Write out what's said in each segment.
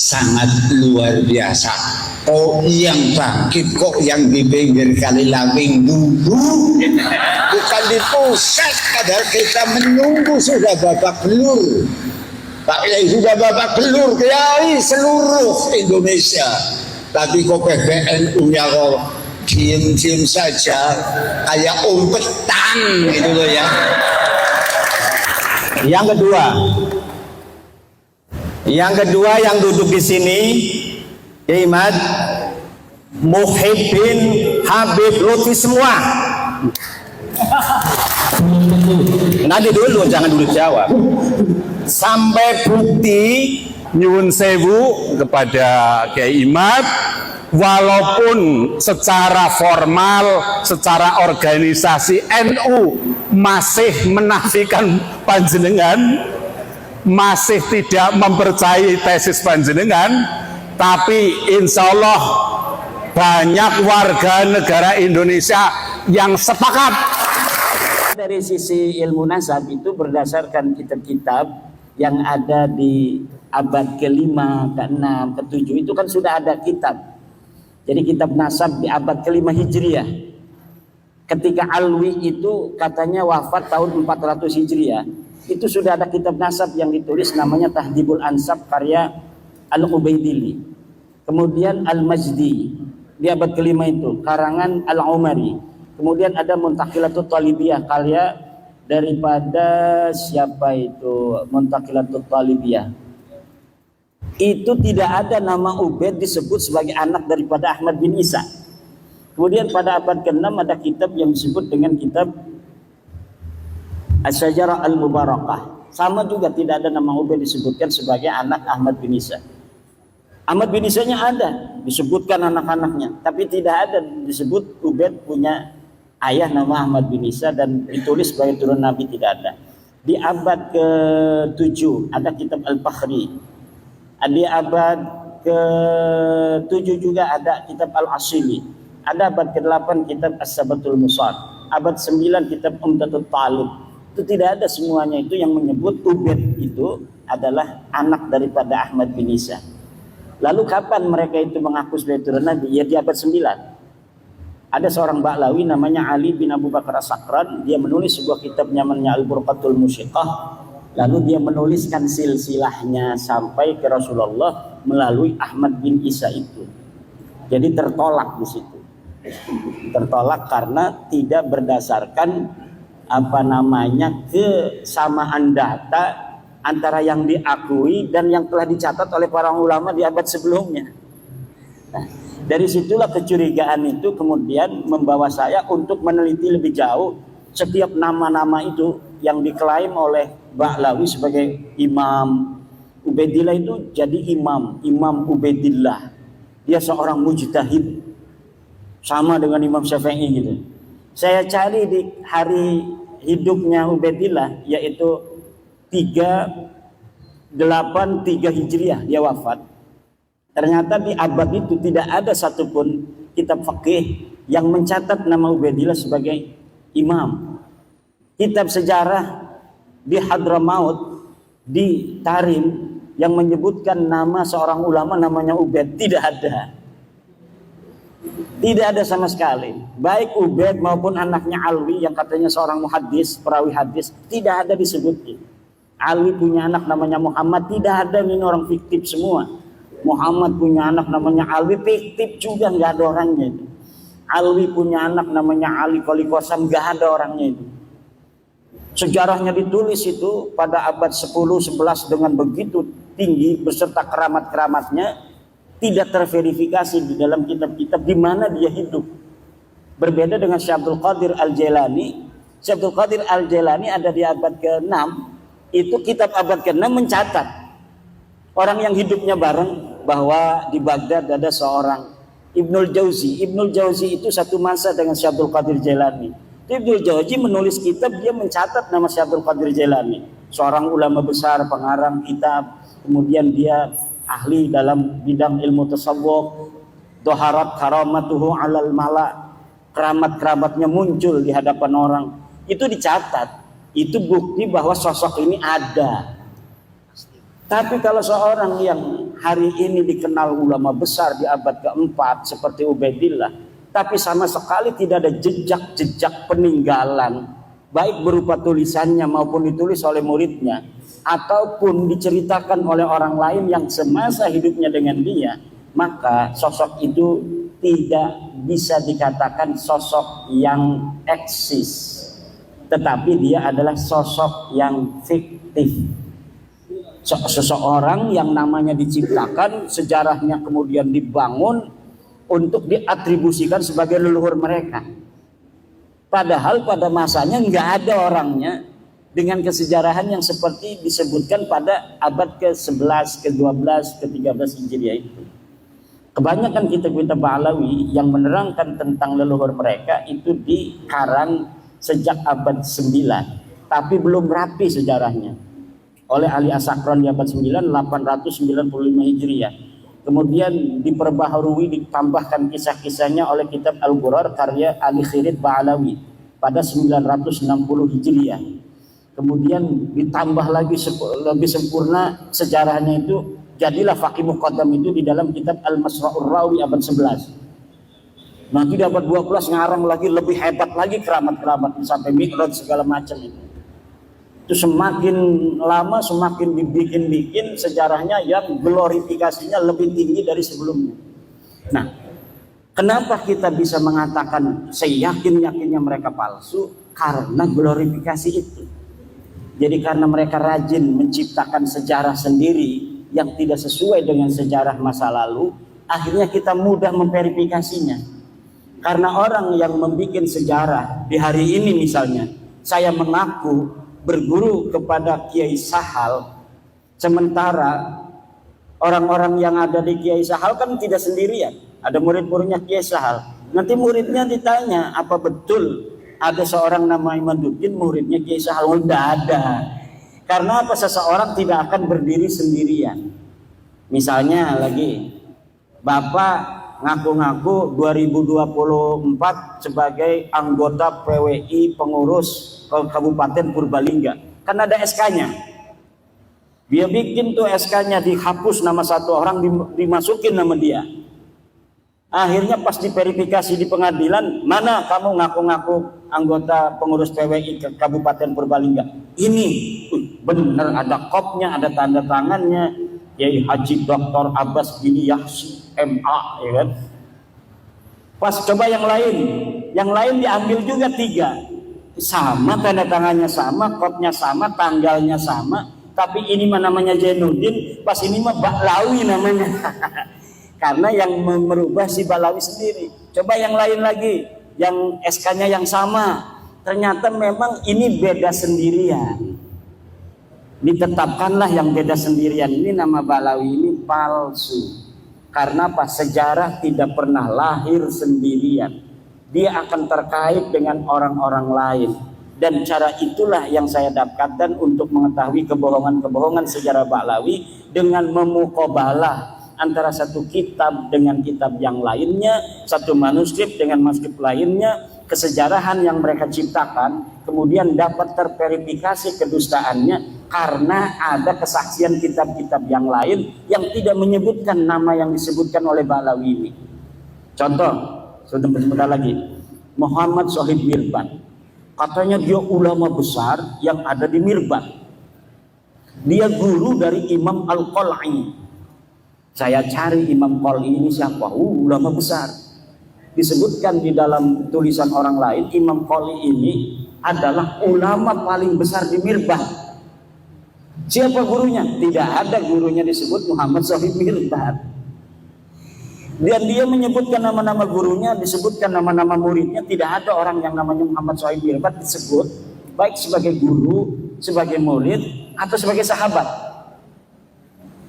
sangat luar biasa. Kok yang bangkit, kok yang di pinggir kali Lawing dulu, bukan di pusat. Padahal kita menunggu sudah babak belur. Pak Kiai sudah babak belur, Kiai seluruh Indonesia. Tapi kok PBNU-nya kok diem-diem saja, kayak umpetan gitu loh ya. Yang kedua yang duduk di sini, Imad Muhibbin Habib Lutfi semua. Nanti dulu, jangan dulu jawab. Sampai bukti nyuwun sewu kepada Kiai Imad, walaupun secara formal, secara organisasi NU masih menafikan panjenengan, masih tidak mempercayai tesis panjenengan, tapi insya Allah banyak warga negara Indonesia yang sepakat. Dari sisi ilmu nasab itu berdasarkan kitab-kitab yang ada di abad ke-5, ke-6, ke-7 itu kan sudah ada kitab. Jadi kitab nasab di abad ke-5 Hijriah. Ketika Alwi itu katanya wafat tahun 400 Hijriah, itu sudah ada kitab nasab yang ditulis namanya Tahdhibul Ansab karya Al-Ubaidili. Kemudian Al-Majdi di abad ke-5 itu karangan Al-Umari. Kemudian ada Muntaqilatut Talibiyah karya daripada siapa itu, Muntaqilatut Talibiyah. Itu tidak ada nama Ubaid disebut sebagai anak daripada Ahmad bin Isa. Kemudian pada abad ke-6 ada kitab yang disebut dengan kitab Asy-Syajarah Al-Mubarakah. Sama juga tidak ada nama Ubaid disebutkan sebagai anak Ahmad bin Isa. Ahmad bin Isa-nya ada, disebutkan anak-anaknya, tapi tidak ada disebut Ubaid punya ayah nama Ahmad bin Isa dan ditulis sebagai turun Nabi, tidak ada. Di abad ke-7 ada kitab Al-Fakhri. Di abad ke-7 juga ada kitab Al-Asili. Ada abad ke-8 kitab As-Sabatul Musar. Abad 9 kitab Umdatul Talib. Itu tidak ada semuanya itu yang menyebut Ubaid itu adalah anak daripada Ahmad bin Isa. Lalu kapan mereka itu mengaku sebagai turun Nabi? Ya di abad 9. Ada seorang Ba'lawi namanya Ali bin Abu Bakar As-Sakran. Dia menulis sebuah kitab namanya Al-Burqatul Musyiqah. Lalu dia menuliskan silsilahnya sampai ke Rasulullah melalui Ahmad bin Isa itu. Jadi tertolak di situ. Tertolak karena tidak berdasarkan kesamaan data antara yang diakui dan yang telah dicatat oleh para ulama di abad sebelumnya. Nah, dari situlah kecurigaan itu kemudian membawa saya untuk meneliti lebih jauh setiap nama-nama itu yang diklaim oleh Ba'lawi sebagai imam. Ubaidillah itu jadi imam Ubaidillah. Dia seorang mujtahid sama dengan Imam Syafi'i gitu. Saya cari di hari hidupnya Ubaidillah yaitu 383 Hijriah dia wafat. Ternyata di abad itu tidak ada satupun kitab fikih yang mencatat nama Ubaidillah sebagai imam. Kitab sejarah di Hadramaut, di Tarim yang menyebutkan nama seorang ulama namanya Ubaid tidak ada. Tidak ada sama sekali. Baik Ubaid maupun anaknya Alwi yang katanya seorang muhaddis, perawi hadis, tidak ada disebutkan. Alwi punya anak namanya Muhammad, tidak ada, ini orang fiktif semua. Muhammad punya anak namanya Alwi, fiktif juga, nggak ada orangnya itu. Alwi punya anak namanya Ali Qoli Qasam, nggak ada orangnya itu. Sejarahnya ditulis itu pada abad 10-11 dengan begitu tinggi beserta keramat-keramatnya, tidak terverifikasi di dalam kitab-kitab di mana dia hidup. Berbeda dengan Syekh Abdul Qadir Al-Jailani. Syekh Abdul Qadir Al-Jailani ada di abad ke-6, itu kitab abad ke-6 mencatat orang yang hidupnya bareng bahwa di Baghdad ada seorang Ibnul Jauzi. Ibnul Jauzi itu satu masa dengan Syekh Abdul Qadir Jailani. Ibnul Jauzi menulis kitab, dia mencatat nama Syekh Abdul Qadir Jailani, seorang ulama besar, pengarang kitab. Kemudian dia ahli dalam bidang ilmu tasawuf. Dhaharat karamatuhu alal mala, keramat-keramatnya muncul di hadapan orang. Itu dicatat. Itu bukti bahwa sosok ini ada. Tapi kalau seorang yang hari ini dikenal ulama besar di abad keempat seperti Ubaidillah, tapi sama sekali tidak ada jejak-jejak peninggalan, baik berupa tulisannya maupun ditulis oleh muridnya, ataupun diceritakan oleh orang lain yang semasa hidupnya dengan dia, maka sosok itu tidak bisa dikatakan sosok yang eksis, tetapi dia adalah sosok yang fiktif. Seseorang yang namanya diciptakan, sejarahnya kemudian dibangun untuk diatribusikan sebagai leluhur mereka. Padahal pada masanya nggak ada orangnya dengan kesejarahan yang seperti disebutkan pada abad ke-11, ke-12, ke-13 Hijriah itu. Kebanyakan kitab-kitab Ba'alawi yang menerangkan tentang leluhur mereka itu dikarang sejak abad 9, tapi belum rapi sejarahnya oleh Ali As-Sakran di abad 9, 895 Hijriah. Kemudian diperbaharui, ditambahkan kisah-kisahnya oleh kitab Al-Ghurar karya Ali Khirid Ba'alawi pada 960 Hijriah. Kemudian ditambah lagi lebih sempurna sejarahnya itu, jadilah Faqih Muqaddam itu di dalam kitab Al-Masra'ur Rawi abad 11. Nanti di abad 12 ngarang lagi lebih hebat lagi keramat-keramat sampai Mi'raj segala macam itu. Itu semakin lama semakin dibikin-bikin sejarahnya yang glorifikasinya lebih tinggi dari sebelumnya. Nah, kenapa kita bisa mengatakan seyakin-yakinnya mereka palsu? Karena glorifikasi itu. Jadi karena mereka rajin menciptakan sejarah sendiri yang tidak sesuai dengan sejarah masa lalu, akhirnya kita mudah memverifikasinya. Karena orang yang membuat sejarah di hari ini misalnya, saya mengaku berguru kepada Kiai Sahal, sementara orang-orang yang ada di Kiai Sahal kan tidak sendirian, ada murid-muridnya Kiai Sahal. Nanti muridnya ditanya, apa betul ada seorang nama Imaduddin muridnya Kiai Sahal? Tidak ada. Karena apa? Seseorang tidak akan berdiri sendirian. Misalnya lagi, Bapak ngaku-ngaku 2024 sebagai anggota PWI pengurus Kabupaten Purbalingga, kan ada SK-nya. Dia bikin tuh SK-nya, dihapus nama satu orang, dimasukin nama dia. Akhirnya pas diverifikasi di pengadilan, mana kamu ngaku-ngaku anggota pengurus PWI ke Kabupaten Purbalingga? Ini benar, ada kopnya, ada tanda tangannya, Yai Haji Dr. Abbas bin Yahsi MA, ya kan? Pas coba yang lain diambil juga 3. Sama tanda tangannya, sama kopnya, sama tanggalnya, sama, tapi ini mah namanya Jainuddin, pas ini mah Ba'lawi namanya. Karena yang merubah si Ba'lawi sendiri. Coba yang lain lagi, yang SK-nya yang sama, ternyata memang ini beda sendirian. Ditetapkanlah yang beda sendirian ini nama Ba'lawi ini palsu. Karena apa? Sejarah tidak pernah lahir sendirian. Dia akan terkait dengan orang-orang lain. Dan cara itulah yang saya dapatkan untuk mengetahui kebohongan-kebohongan sejarah Ba'lawi dengan memuqabalah antara satu kitab dengan kitab yang lainnya, satu manuskrip dengan manuskrip lainnya, kesejarahan yang mereka ciptakan, kemudian dapat terverifikasi kedustaannya karena ada kesaksian kitab-kitab yang lain yang tidak menyebutkan nama yang disebutkan oleh Ba'lawi ini. Contoh, sebentar lagi, Muhammad Shahid Mirbat, katanya dia ulama besar yang ada di Mirbat. Dia guru dari Imam Al-Qal'i. Saya cari Imam Qal'i ini siapa? Ulama besar. Disebutkan di dalam tulisan orang lain, Imam Qal'i ini adalah ulama paling besar di Mirbat. Siapa gurunya? Tidak ada gurunya disebut Muhammad Shahid Mirbat. Dan dia menyebutkan nama-nama gurunya, disebutkan nama-nama muridnya. Tidak ada orang yang namanya Muhammad Shahid Mirbat disebut, baik sebagai guru, sebagai murid, atau sebagai sahabat.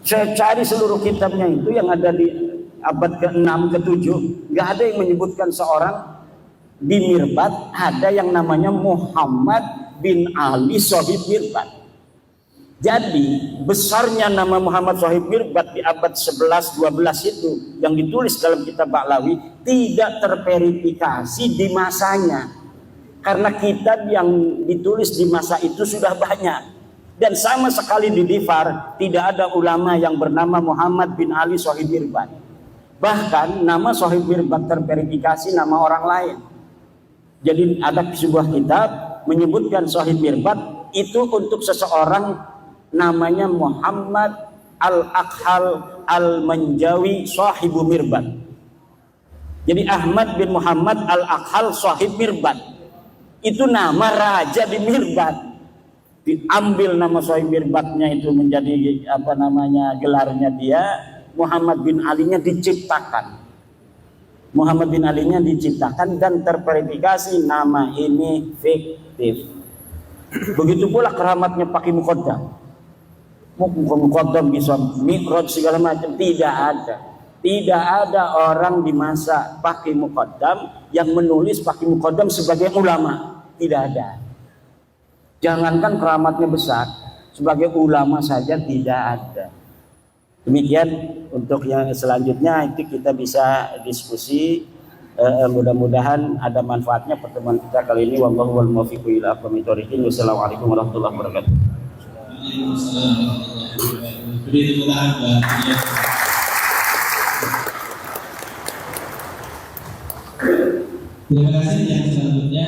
Saya cari seluruh kitabnya itu yang ada di abad ke-6, ke-7, nggak ada yang menyebutkan seorang di Mirbat, ada yang namanya Muhammad bin Ali Shahid Mirbat. Jadi besarnya nama Muhammad Shahid Mirbat di abad 11-12 itu yang ditulis dalam kitab Ba'lawi tidak terverifikasi di masanya. Karena kitab yang ditulis di masa itu sudah banyak. Dan sama sekali di Difar tidak ada ulama yang bernama Muhammad bin Ali Shahib Mirbat. Bahkan nama Shahib Mirbat terverifikasi nama orang lain. Jadi ada sebuah kitab menyebutkan Shahib Mirbat itu untuk seseorang namanya Muhammad Al-Akhal Al-Manjawi Shahibu Mirbat. Jadi Ahmad bin Muhammad Al-Akhal Shahib Mirbat itu nama raja di Mirbat. Diambil nama Shahib Mirbatnya itu menjadi apa namanya gelarnya dia. Muhammad bin Ali-nya diciptakan. Muhammad bin Ali-nya diciptakan dan terverifikasi nama ini fiktif. Begitu pula keramatnya Paki Muqaddam. Muqaddam bisa mi'raj segala macam, tidak ada. Tidak ada orang di masa Paki Muqaddam yang menulis Paki Muqaddam sebagai ulama. Tidak ada. Jangankan keramatnya besar, sebagai ulama saja tidak ada. Demikian untuk yang selanjutnya itu kita bisa diskusi. Mudah-mudahan ada manfaatnya pertemuan kita kali ini. Wallahu wal muwaffiq ila aqwamit thoriqin. Wassalamualaikum warahmatullahi wabarakatuh. Terima kasih. Yang selanjutnya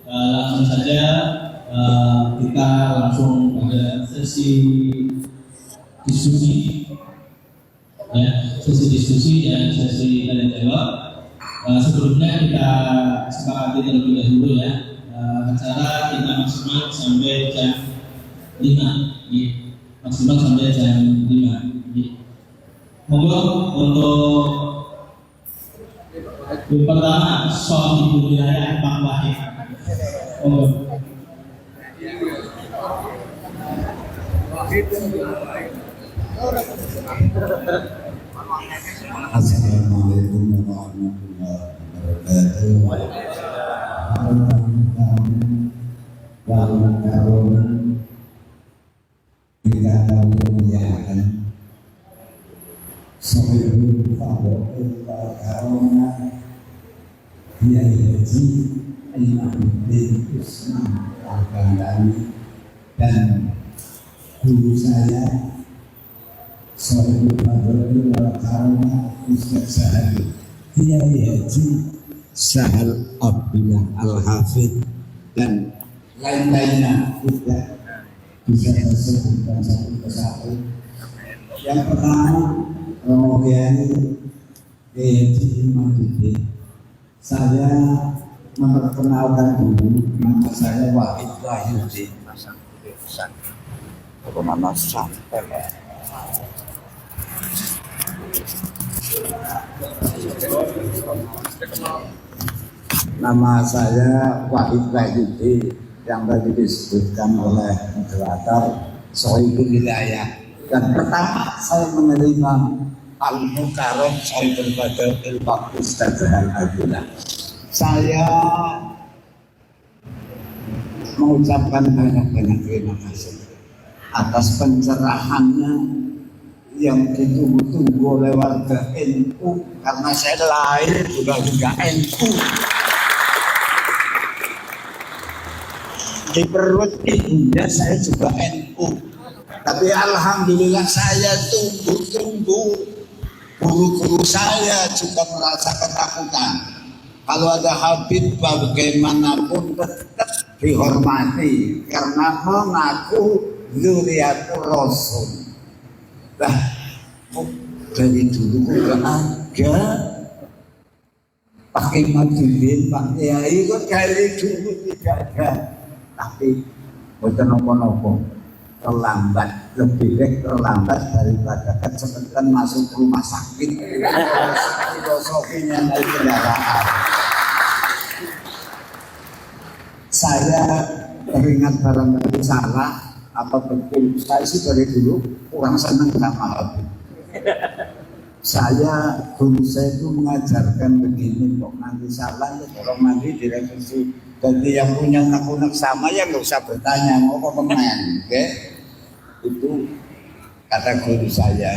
langsung saja kita langsung pada sesi diskusi, ya, sesi diskusi dan sesi tanya jawab. Sebelumnya kita sepakati terlebih dahulu ya, acara kita maksimal sampai jam 5, maksimal sampai jam 5. Monggo untuk yang pertama soal ibu wilayah Pak Wahid. Monggo. Assalamualaikum warahmatullahi wabarakatuh. Kita tahu memuliakan Sohibul Fadhil Karona Kiai Haji Imamuddin Usman Al-Bandani dan guru saya Sohibul Fadhil Karona Ustaz Sahal Kiai Haji Sahal Abdullah Al-Hafidh dan lain-lainnya tidak bisa disebutkan satu persatu. Yang pertama, Romo Kiai Haji Imamuddin. Saya memperkenalkan dulu, nama saya Wahid Wahyudi. Nama saya Wahid Wahyudi yang tadi disebutkan oleh moderator Sohibul Hidayah. Dan pertama saya menerima Al-Mukarram Sohibul Fadhil Pak Ustaz Al-Abdullah. Saya mengucapkan banyak-banyak terima kasih atas pencerahannya yang ditunggu-tunggu oleh warga NU, karena saya lahir juga NU. Di perut ibunya saya juga NU, tapi alhamdulillah saya tunggu-tunggu guru-guru saya juga merasa ketakutan. Kalau ada Habib bagaimanapun tetap dihormati karena mengaku zuriatul Rasul. Nah, dari dulu udah ada Pak Imamuddin, Pak Kiai kok dari dulu tidak ada. Tapi bukan nopo-nopo, terlambat, lebih baik terlambat daripada kecepatan masuk rumah sakit. Filosofinya dari kendaraan. Saya teringat barangkali salah apa betul. Saya sih dari dulu kurang senang sama Habib. Saya guru saya itu mengajarkan begini, kok nanti salah ya kalau nanti direvisi. Jadi yang punya unek-unek sama ya nggak usah bertanya, mau komen, oke? Itu kata guru saya,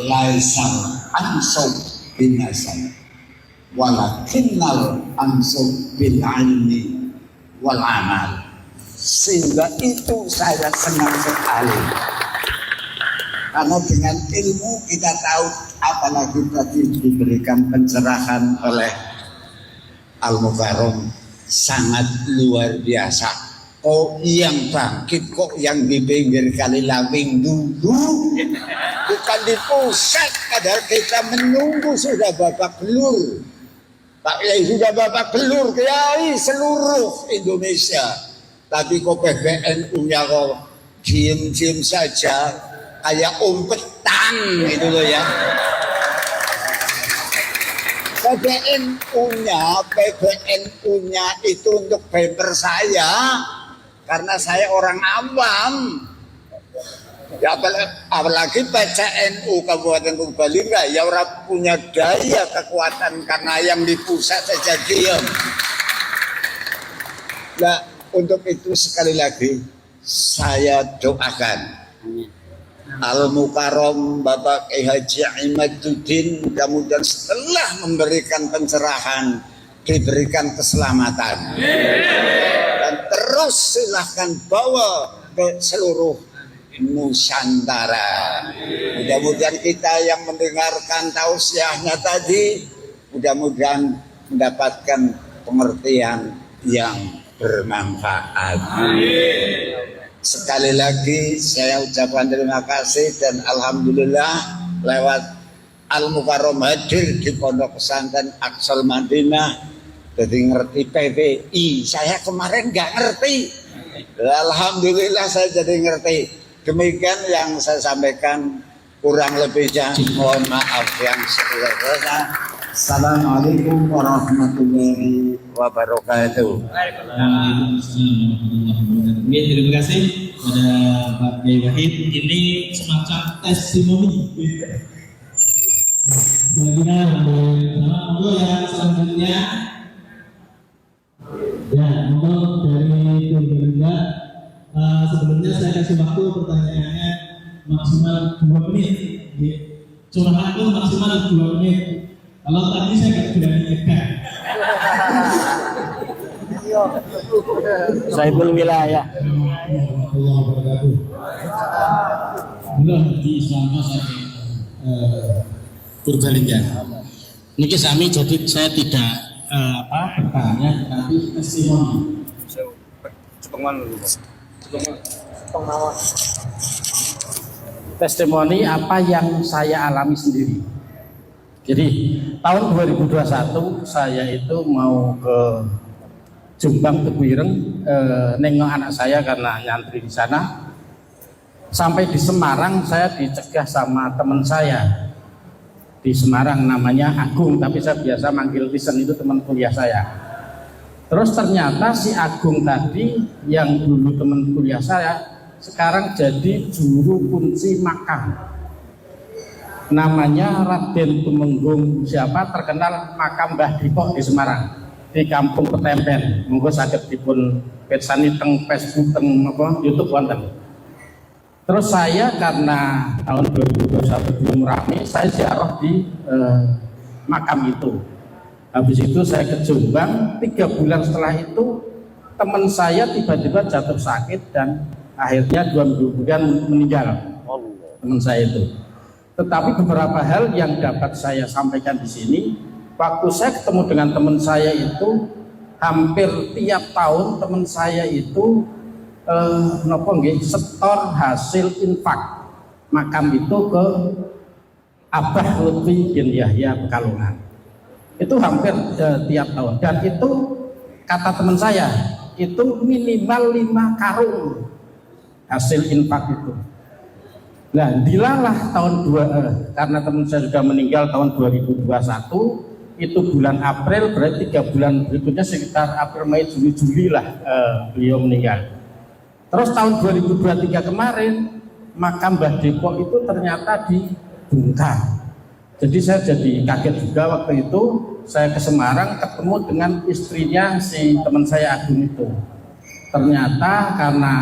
laisal ansub bin hasan, walakinnal ansub bil ilmi wal amal. Sehingga itu saya senang sekali. Karena dengan ilmu kita tahu, apalagi tadi diberikan pencerahan oleh Al-Mukarram, sangat luar biasa. Kok yang bangkit, kok yang di pinggir kali Lawing dulu, bukan di pusat. Padahal kita menunggu sudah babak belur. Pak Kiai sudah babak belur, Kiai seluruh Indonesia. Tapi kok PBNU-nya kok diem-diem saja, kayak umpetan gitu loh ya. PBNU-nya itu untuk bumper saya, karena saya orang awam. Ya apalagi PCNU Kabupaten Purbalingga ya orang punya daya kekuatan karena yang di pusat saja diam. Nah, untuk itu sekali lagi saya doakan Al-Mukarram Bapak Kiai Haji Imaduddin kemudian setelah memberikan pencerahan diberikan keselamatan dan terus silahkan bawa ke seluruh Nusantara. Mudah-mudahan kita yang mendengarkan tausiahnya tadi mudah-mudahan mendapatkan pengertian yang bermanfaat. Sekali lagi saya ucapkan terima kasih dan alhamdulillah lewat Al-Mukarram hadir di Pondok Pesantren Aqsal Madinah jadi ngerti PPI. Saya kemarin nggak ngerti. Alhamdulillah saya jadi ngerti. Demikian yang saya sampaikan, kurang lebihnya mohon maaf yang sebesar-besarnya. Assalamualaikum warahmatullahi wabarakatuh. Terima kasih kepada Pak Kiai Wahid. Ini semacam testimoni. Selanjutnya, untuk yang selanjutnya, ya, untuk dari Purbalingga. Sebelumnya saya kasih waktu pertanyaannya maksimal 2 menit. Curhat itu maksimal 2 menit. Kalau tadi saya nggak berani nyegat. Saibul wilayah. Allah wabarakatuh. Belum di sana saja. Purbalingga. Ini sami jadi saya tidak bertanya tapi testimoni. Testimoni apa yang saya alami sendiri. Jadi tahun 2021 saya itu mau ke Jombang Teguireng nengok anak saya karena nyantri di sana. Sampai di Semarang saya dicegah sama teman saya di Semarang namanya Agung, tapi saya biasa manggil Lisen, itu teman kuliah saya. Terus ternyata si Agung tadi yang dulu teman kuliah saya sekarang jadi juru kunci makam. Namanya Raden Tumenggung siapa terkenal makam Mbah Dipok di Semarang di Kampung Petempen. Monggo saged dipun pirsani teng Facebook teng YouTube wonten. Terus saya karena tahun 2021 belum rame, saya ziarah di makam itu. Habis itu saya ke Jombang, 3 bulan setelah itu teman saya tiba-tiba jatuh sakit dan akhirnya 2 minggu kemudian meninggal. Teman saya itu. Tetapi beberapa hal yang dapat saya sampaikan di sini, waktu saya ketemu dengan teman saya itu hampir tiap tahun teman saya itu setor hasil infak makam itu ke Abah Lutfi bin Yahya Pekalongan. Itu hampir tiap tahun dan itu kata teman saya itu minimal 5 karung hasil infak itu. Nah, dilalah tahun karena teman saya sudah meninggal tahun 2021, itu bulan April, berarti 3 bulan berikutnya sekitar April, Mei, Juli lah beliau meninggal. Terus tahun 2023 kemarin makam Mbah Depok itu ternyata dibongkar. Jadi saya jadi kaget juga waktu itu. Saya ke Semarang ketemu dengan istrinya si teman saya Agung itu. Ternyata karena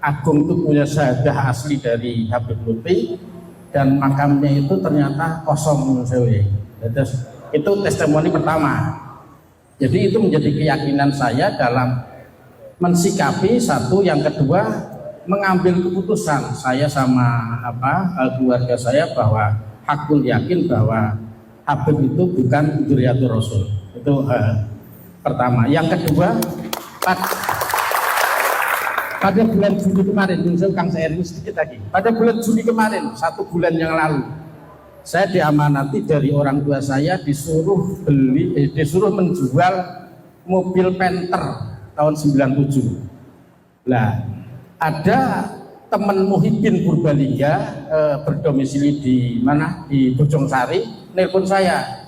Agung itu punya syahadah asli dari Habib Lutfi dan makamnya itu ternyata kosong. Itu testimoni pertama. Jadi itu menjadi keyakinan saya dalam mensikapi satu, yang kedua mengambil keputusan saya sama keluarga saya bahwa hakul yakin bahwa Habib itu bukan dzurriyyatur Rasul. Itu pertama. Yang kedua, pada bulan Juli kemarin, Kang Sairi sedikit lagi. Pada bulan Juli kemarin, 1 bulan yang lalu, saya diamanati dari orang tua saya disuruh menjual mobil Panther tahun 97. Nah, ada teman Muhyiddin Purbalingga berdomisili di mana? Di Bojong Sari, nelpon saya.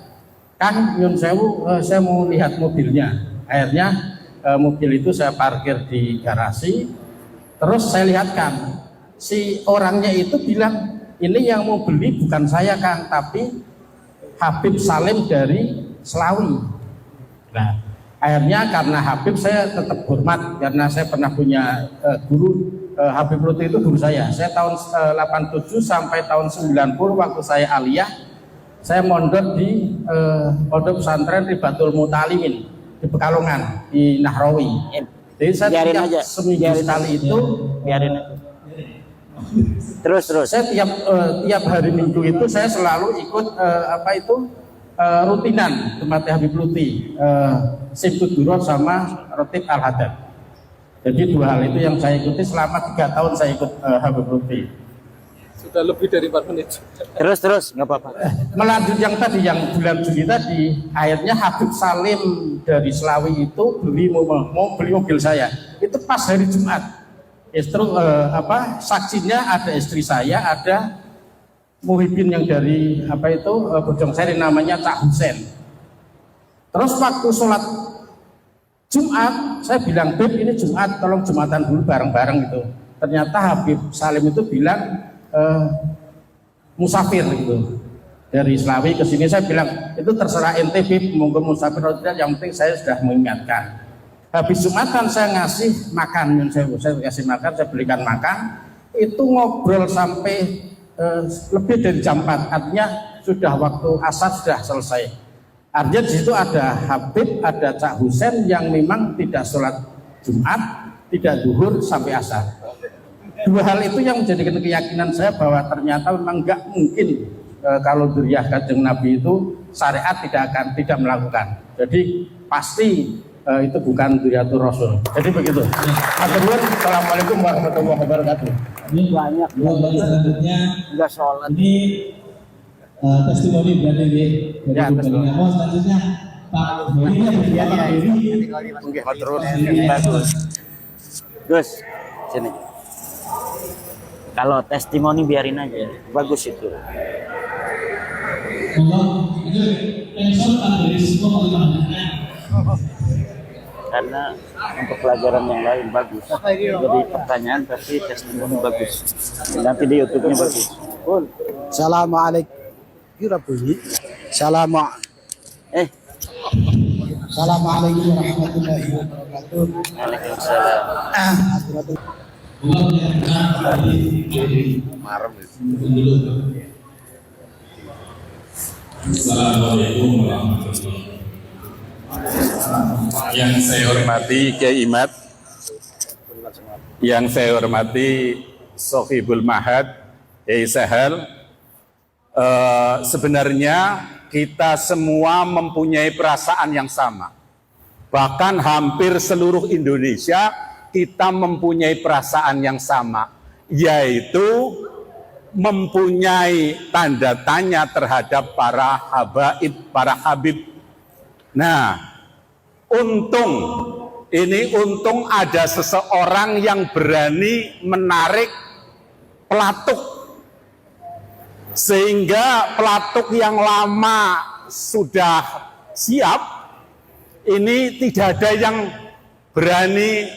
Kang, nyun sewu, saya mau lihat mobilnya. Akhirnya mobil itu saya parkir di garasi. Terus saya lihatkan, si orangnya itu bilang, ini yang mau beli bukan saya Kang, tapi Habib Salim dari Selawi. Nah, akhirnya karena Habib saya tetap hormat, karena saya pernah punya guru, Habib Lutfi itu guru saya. Saya tahun 87 sampai tahun 90 waktu saya aliyah, saya mondok di pondok pesantren Ribatul Mutalimin di Pekalongan, di Nahrawi. Jadi saya tiap seminggu sekali itu biarin terus saya tiap hari Minggu itu saya selalu ikut rutinan tempatnya Habib Lutfi, Sibut Duror sama Rotib Al-Haddad. Jadi 2 hal itu yang saya ikuti selama 3 tahun saya ikut Habib Lutfi. Sudah lebih dari 4 menit. Terus nggak apa-apa. Melanjut yang tadi, yang bulan Juli tadi, akhirnya Habib Salim dari Selawi itu mau beli mobil saya. Itu pas hari Jumat. Justru saksinya ada istri saya, ada Muhyiddin yang dari Bojong Sari, namanya Cak Husen. Terus waktu sholat Jumat, saya bilang, Beb, ini Jumat, tolong Jumatan dulu bareng-bareng gitu. Ternyata Habib Salim itu bilang musafir gitu. Dari Selawi ke sini, saya bilang, itu terserah ente, Beb, monggo musafir atau tidak, yang penting saya sudah mengingatkan. Habis Jumatan saya ngasih makan, saya kasih makan, saya belikan makan, itu ngobrol sampai lebih dari jam 4, artinya sudah waktu asar sudah selesai. Artinya di situ ada Habib, ada Cak Husen yang memang tidak sholat Jumat, tidak zuhur sampai asar. 2 hal itu yang menjadikan keyakinan saya bahwa ternyata memang nggak mungkin kalau dzurriyyah Kanjeng Nabi itu syariat tidak melakukan. Jadi pasti itu bukan dzurriyyatur Rasul. Jadi begitu. Assalamualaikum warahmatullahi wabarakatuh. Ini Banyak. selanjutnya Nggak sholat. ini testimoni berarti dari Purbalingga. Oh, selanjutnya Pak Heri. Bagus. Gus, sini. Kalau testimoni biarin aja, bagus itu. Itu pensor dari semua pengalamannya. Karena untuk pelajaran yang lain bagus. Jadi pertanyaan tapi testimoni bagus. Nanti di YouTube-nya bagus. Assalamualaikum. Kira bunyi. Assalamualaikum warahmatullahi wabarakatuh. Waalaikumsalam. Assalamualaikum warahmatullahi wabarakatuh. Yang saya hormati Kiai Imad, yang saya hormati Sohibul Mahad, Kiai Sahal. Sebenarnya kita semua mempunyai perasaan yang sama. Bahkan hampir seluruh Indonesia kita mempunyai perasaan yang sama, yaitu mempunyai tanda tanya terhadap para habaib, para habib. Nah, untung ada seseorang yang berani menarik pelatuk, sehingga pelatuk yang lama sudah siap, ini tidak ada yang berani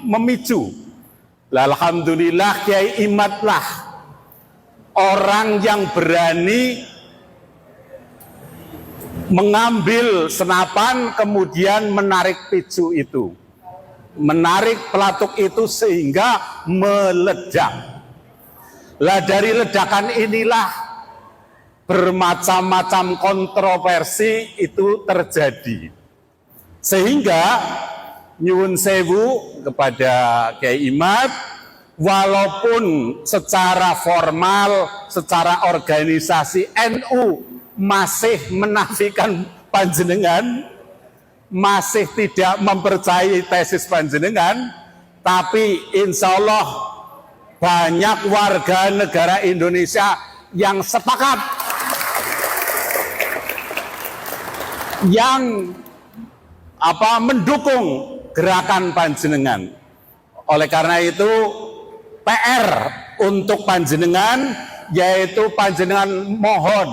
memicu. Alhamdulillah Kiai Imad lah orang yang berani mengambil senapan kemudian menarik picu itu, menarik pelatuk itu sehingga meledak. Lah dari ledakan inilah bermacam-macam kontroversi itu terjadi, sehingga nyuwun sewu kepada Kiai Imad, walaupun secara formal, secara organisasi NU masih menafikan panjenengan, masih tidak mempercayai tesis panjenengan, tapi insya Allah banyak warga negara Indonesia yang sepakat, yang mendukung gerakan panjenengan. Oleh karena itu PR untuk panjenengan, yaitu panjenengan mohon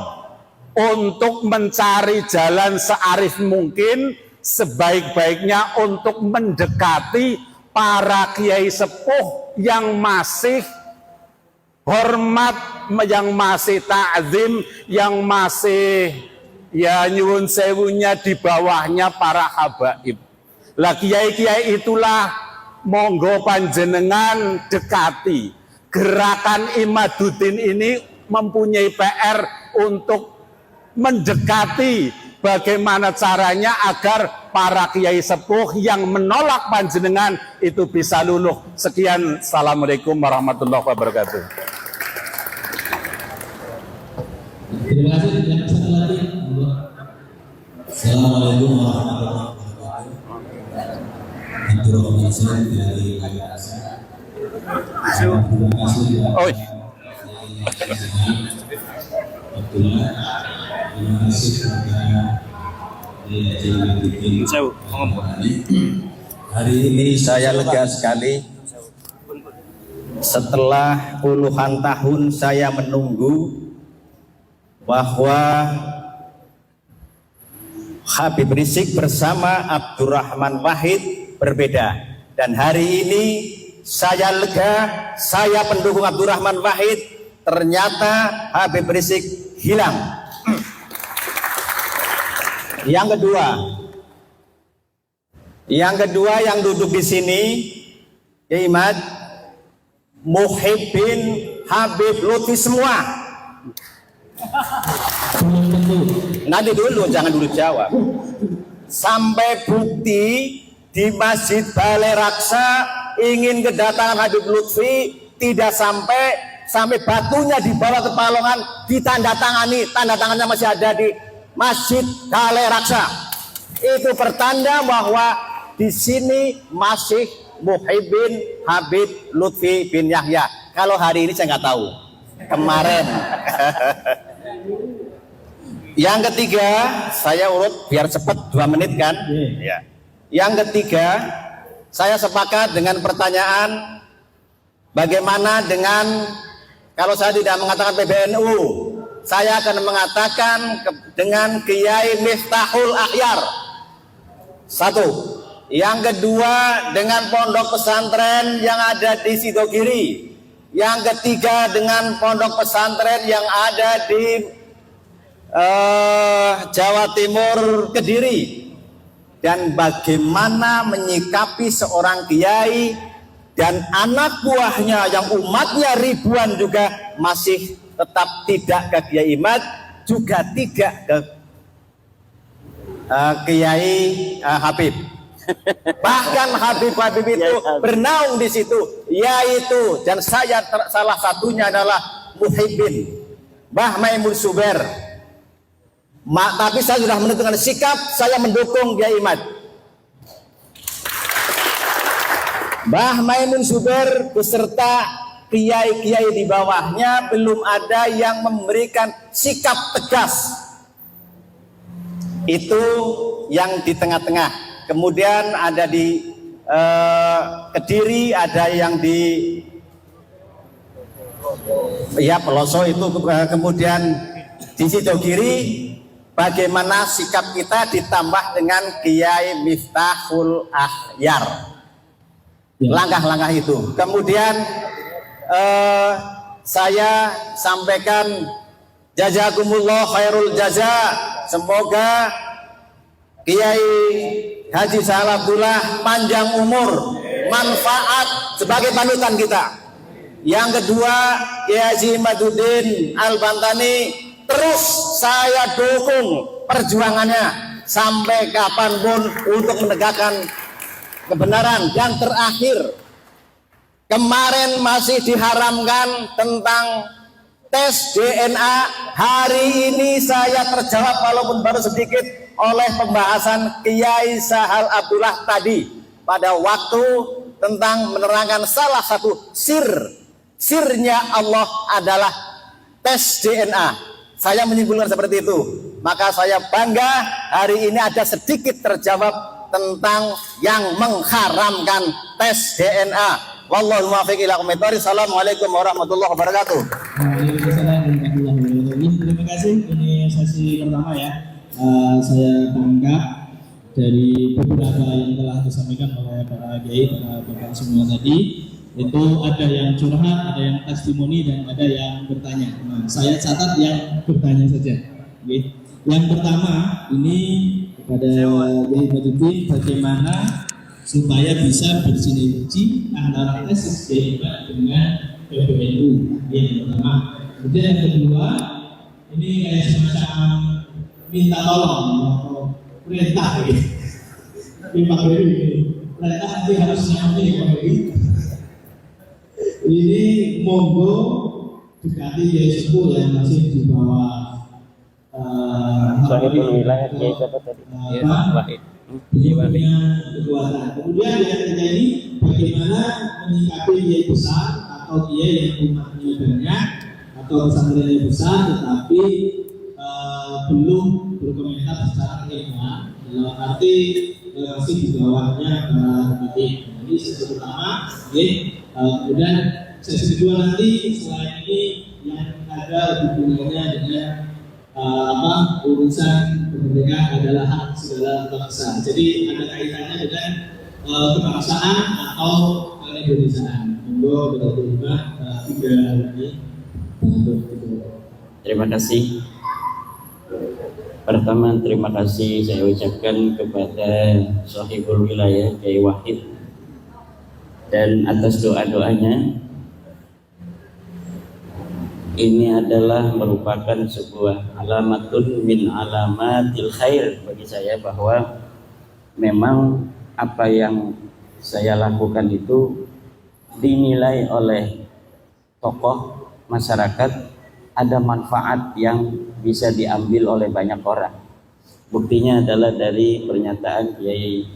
untuk mencari jalan searif mungkin, sebaik-baiknya untuk mendekati para kiai sepuh yang masih hormat, yang masih ta'zim, yang masih ya nyuwun sewunya di bawahnya para habaib. Lah kiai-kiai itulah monggo panjenengan dekati. Gerakan Imaduddin ini mempunyai PR untuk mendekati bagaimana caranya agar para kiai sepuh yang menolak panjenengan itu bisa luluh. Sekian, assalamualaikum warahmatullahi wabarakatuh. Terima kasih. Yang satu lagi. Assalamualaikum warahmatullahi wabarakatuh. Abdurrahman Said dari Makassar. Terima kasih. Abdullah. Terima kasih kepada Hari ini saya lega sekali. Setelah puluhan tahun saya menunggu bahwa Habib Rizik bersama Abdurrahman Wahid berbeda. Dan hari ini saya lega, saya pendukung Abdurrahman Wahid, ternyata Habib Rizik hilang. Yang kedua yang duduk di sini, ya Imad, Muhibbin Habib Lutfi semua. Nanti dulu, jangan dulu jawab. Sampai bukti di Masjid Balai Raksa ingin kedatangan Habib Lutfi, tidak sampai batunya dibawa ke Palongan, ditandatangani, tanda tangannya masih ada di Masjid Balai Raksa. Itu pertanda bahwa di sini masih Muhibbin Habib Lutfi bin Yahya. Kalau hari ini saya nggak tahu. Kemarin. Yang ketiga, saya urut biar cepat 2 menit kan? Ya. Yang ketiga, saya sepakat dengan pertanyaan bagaimana dengan kalau saya tidak mengatakan PBNU, saya akan mengatakan dengan Kiai Miftahul Akhyar. 1. Yang kedua dengan pondok pesantren yang ada di Sidogiri. Yang ketiga dengan pondok pesantren yang ada di Jawa Timur, Kediri. Dan bagaimana menyikapi seorang kiai dan anak buahnya yang umatnya ribuan juga masih tetap tidak ke Kiai Imad, juga tidak ke Kiai Habib. Bahkan Habib itu bernaung di situ, yaitu dan saya salah satunya adalah Muhibbin Mbah Maimun Zubair. Tapi saya sudah menentukan sikap, saya mendukung Kiai Imad. Mbah Maimun Zubair beserta kiai-kiai di bawahnya belum ada yang memberikan sikap tegas. Itu yang di tengah-tengah. Kemudian ada di Kediri, ada yang di Peloso itu, kemudian di Sidogiri. Bagaimana sikap kita ditambah dengan Kiai Miftahul Akhyar. Langkah-langkah itu. Kemudian saya sampaikan jazakumullah khairul jaza. Semoga Kiai Haji Sahal Abdullah panjang umur, manfaat sebagai panutan kita. Yang kedua, Kiai Haji Imaduddin Al-Bantani, terus saya dukung perjuangannya sampai kapanpun untuk menegakkan kebenaran. Yang terakhir, kemarin masih diharamkan tentang tes DNA. Hari ini saya terjawab walaupun baru sedikit oleh pembahasan Kiai Sahal Abdullah tadi pada waktu tentang menerangkan salah satu sirnya Allah adalah tes DNA. Saya menyimpulkan seperti itu. Maka saya bangga hari ini ada sedikit terjawab tentang yang mengharamkan tes DNA. Wallahu muwaffiq ila aqwamit thoriq. Assalamualaikum warahmatullahi wabarakatuh. Waalaikumsalam warahmatullahi wabarakatuh. Terima kasih. Ini sesi pertama ya. Saya bangga dari beberapa yang telah disampaikan oleh para kiai, para bapak semua tadi. Itu ada yang curhat, ada yang testimoni, dan ada yang bertanya. Nah, saya catat yang bertanya saja. Oke. Yang pertama ini kepada Kiai Badudin, bagaimana supaya bisa bersinergi antara tesis DNA dengan PBNU. Yang pertama. Kemudian yang kedua, ini kayak semacam minta tolong atau perintah gitu. Tapi Pak Beri ini perintah nanti harus nyampe Pak Beri. Ini monggo dekati Kiai Sepuh yang masih di bawah Sohibul wilayah Kiai siapa tadi? Wahid. Punya kekuatan. Kemudian yang terjadi bagaimana menyikapi Kiai besar atau Kiai yang umatnya banyak atau pesantrennya besar tetapi belum berkomentar secara ilmiah, dalam arti masih di bawahnya politik. Ini sesi pertama. Kemudian sesi kedua nanti selain ini yang ada hubungannya dengan urusan kemerdekaan adalah hak segala bangsa. Jadi ada kaitannya dengan kebangsaan atau keindonesiaan. Monggo berterima tiga lagi untuk itu. Terima kasih. Pertama, terima kasih saya ucapkan kepada Sohibul Wilayah Kiai Wahid dan atas doa-doanya. Ini adalah merupakan sebuah alamatun min alamatil khair bagi saya, bahwa memang apa yang saya lakukan itu dinilai oleh tokoh masyarakat, ada manfaat yang bisa diambil oleh banyak orang. Buktinya adalah dari pernyataan Kiai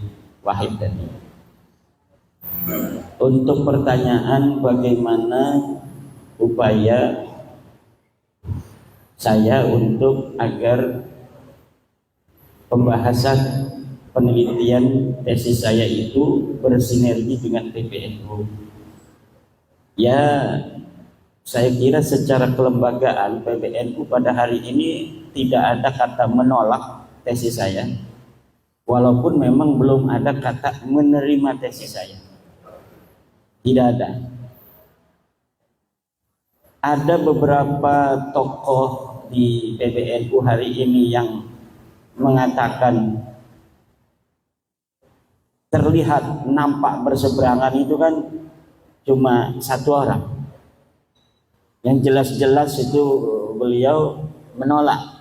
Wahid tadi. Untuk pertanyaan bagaimana upaya saya untuk agar pembahasan penelitian tesis saya itu bersinergi dengan PBNU. Ya, saya kira secara kelembagaan PBNU pada hari ini tidak ada kata menolak tesis saya, walaupun memang belum ada kata menerima tesis saya. Tidak ada. Ada beberapa tokoh di PBNU hari ini yang mengatakan terlihat nampak berseberangan itu kan cuma satu orang. Yang jelas-jelas itu beliau menolak.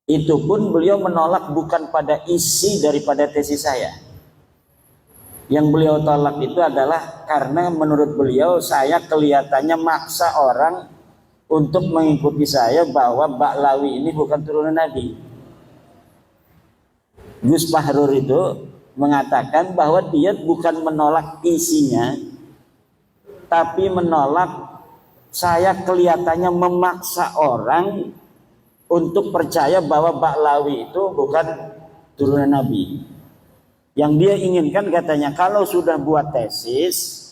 Itu pun beliau menolak bukan pada isi daripada tesis saya. Yang beliau tolak itu adalah karena menurut beliau saya kelihatannya maksa orang untuk mengikuti saya bahwa Ba'lawi ini bukan turunan Nabi. Gus Fahrur itu mengatakan bahwa dia bukan menolak isinya, tapi menolak saya kelihatannya memaksa orang untuk percaya bahwa Ba'lawi itu bukan turunan Nabi. Yang dia inginkan katanya kalau sudah buat tesis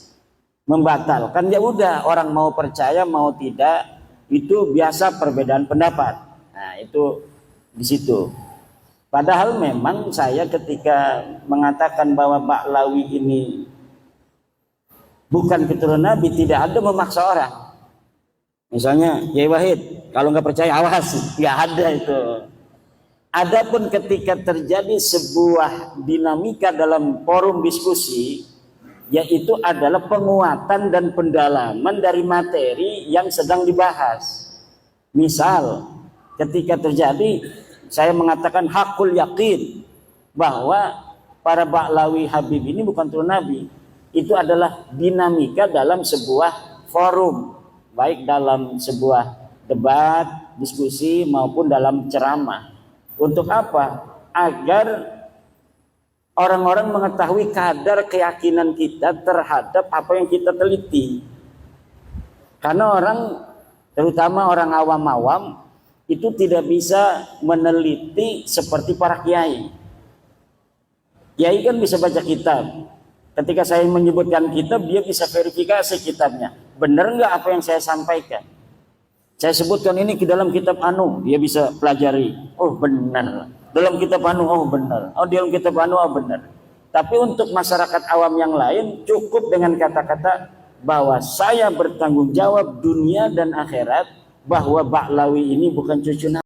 membatalkan, ya udah, orang mau percaya mau tidak itu biasa perbedaan pendapat. Nah, itu di situ. Padahal memang saya ketika mengatakan bahwa Ba'lawi ini bukan keturunan Nabi, tidak ada memaksa orang. Misalnya Kiai Wahid, kalau nggak percaya awas, nggak ada itu. Adapun ketika terjadi sebuah dinamika dalam forum diskusi, yaitu adalah penguatan dan pendalaman dari materi yang sedang dibahas. Misal, ketika terjadi, saya mengatakan hakul yakin, bahwa para Ba'lawi Habib ini bukan turun Nabi. Itu adalah dinamika dalam sebuah forum, baik dalam sebuah debat, diskusi maupun dalam ceramah. Untuk apa? Agar orang-orang mengetahui kadar keyakinan kita terhadap apa yang kita teliti. Karena orang, terutama orang awam-awam, itu tidak bisa meneliti seperti para kiai. Kiai kan bisa baca kitab. Ketika saya menyebutkan kitab, dia bisa verifikasi kitabnya. Benar nggak apa yang saya sampaikan? Saya sebutkan ini ke dalam kitab anu, dia bisa pelajari. Oh benar. Dalam kitab anu, oh benar. Oh dalam kitab anu, oh benar. Tapi untuk masyarakat awam yang lain, cukup dengan kata-kata bahwa saya bertanggung jawab dunia dan akhirat, bahwa Ba'lawi ini bukan cucu Nabi.